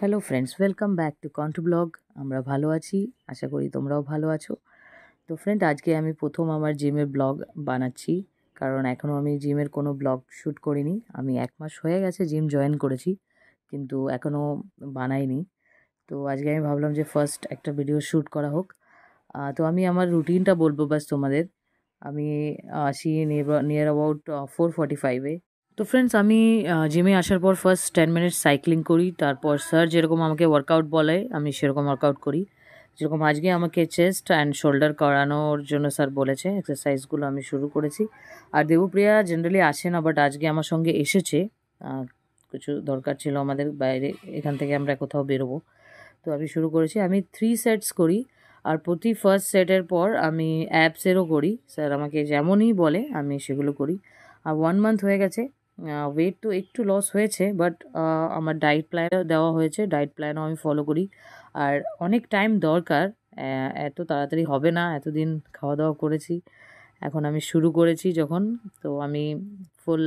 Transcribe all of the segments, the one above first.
Hello friends, welcome back to কন্টু blog. আমরা ভালো আছি, আশা করি তোমরাও ভালো আছো। তো ফ্রেন্ড, আজকে আমি প্রথম আমার জিমের ব্লগ বানাচ্ছি, কারণ এখনও আমি জিমের কোনো ব্লগ শ্যুট করিনি। আমি 1 মাস হয়ে গেছে জিম জয়েন করেছি, কিন্তু এখনও বানাইনি। তো আজকে আমি ভাবলাম যে ফার্স্ট একটা ভিডিও শ্যুট করা হোক। তো আমি আমার রুটিনটা বলবো বাস তোমাদের। আমি আসি নিয়ার অ্যাবাউট 4:45-এ। তো ফ্রেন্ডস, আমি জিমে আসার পর ফার্স্ট 10 মিনিটস সাইক্লিং করি। তারপর স্যার যেরকম আমাকে ওয়ার্কআউট বলে আমি সেরকম ওয়ার্কআউট করি। যেরকম আজকে আমাকে চেস্ট অ্যান্ড শোল্ডার করানোর জন্য স্যার বলেছে, এক্সারসাইজগুলো আমি শুরু করেছি। আর দেবপ্রিয়া জেনারেলি আসে না, বাট আজকে আমার সঙ্গে এসেছে। কিছু দরকার ছিল আমাদের, বাইরে এখান থেকে আমরা কোথাও বেরোবো। তো আমি শুরু করেছি। আমি 3 সেটস করি, আর প্রতি ফার্স্ট সেটের পর আমি অ্যাপসেরও করি। স্যার আমাকে যেমনই বলে আমি সেগুলো করি। আর 1 মান্থ হয়ে গেছে। ওয়েট তো একটু লস হয়েছে, বাট আমার ডায়েট প্ল্যানও দেওয়া হয়েছে, ডায়েট প্ল্যানও আমি ফলো করি। আর অনেক টাইম দরকার, এত তাড়াতাড়ি হবে না। এতদিন খাওয়া দাওয়া করেছি, এখন আমি শুরু করেছি যখন, তো আমি ফুল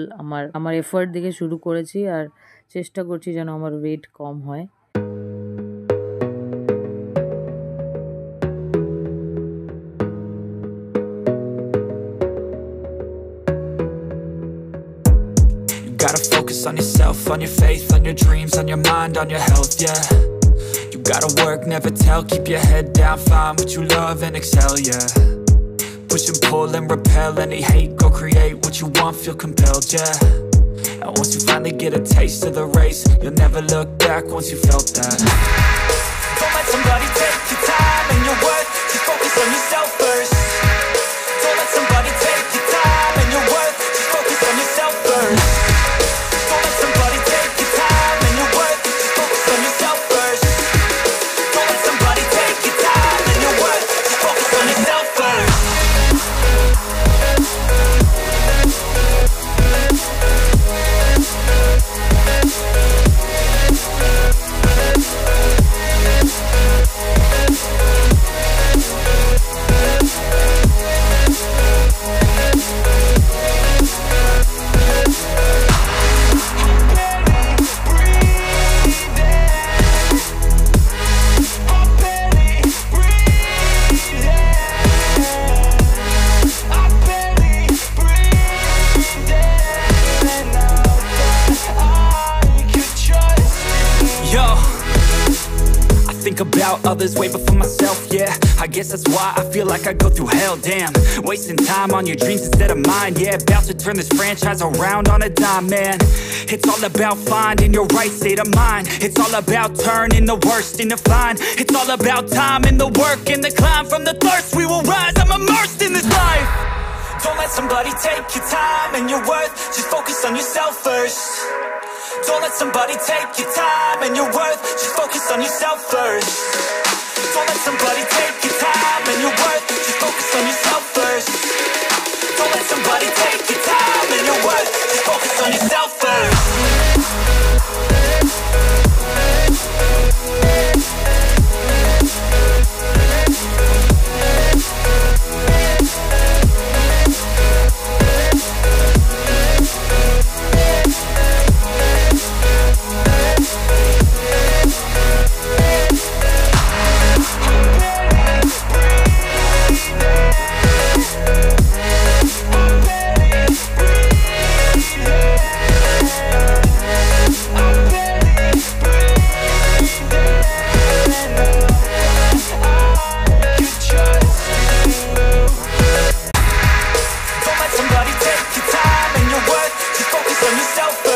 আমার এফোর্ট দিকে শুরু করেছি, আর চেষ্টা করছি যেন আমার ওয়েট কম হয়। Gotta focus on yourself, on your faith, on your dreams, on your mind, on your health, yeah. You gotta work, never tell, keep your head down, find what you love and excel, yeah. Push and pull and repel any hate, go create what you want, feel compelled, yeah. And once you finally get a taste of the race, you'll never look back once you felt that. Don't let somebody take your time and your worth, just focus on yourself first. Don't let somebody take your time and your worth, just focus on yourself first. Think about others way before myself, yeah. I guess that's why I feel like I go through hell, damn. Wasting time on your dreams instead of mine, yeah. About to turn this franchise around on a dime, man. It's all about finding your right state of mind. It's all about turning the worst into fine. It's all about time and the work and the climb. From the thirst we will rise, I'm immersed in this life. Don't let somebody take your time and your worth, just focus on yourself first. Don't let somebody take your time and your worth, just focus on yourself first. Don't let somebody take your time and your worth, just focus on yourself first. Don't let somebody take your time and your worth, just focus on yourself first. Don't let somebody take your time and your worth, just focus on yourself first.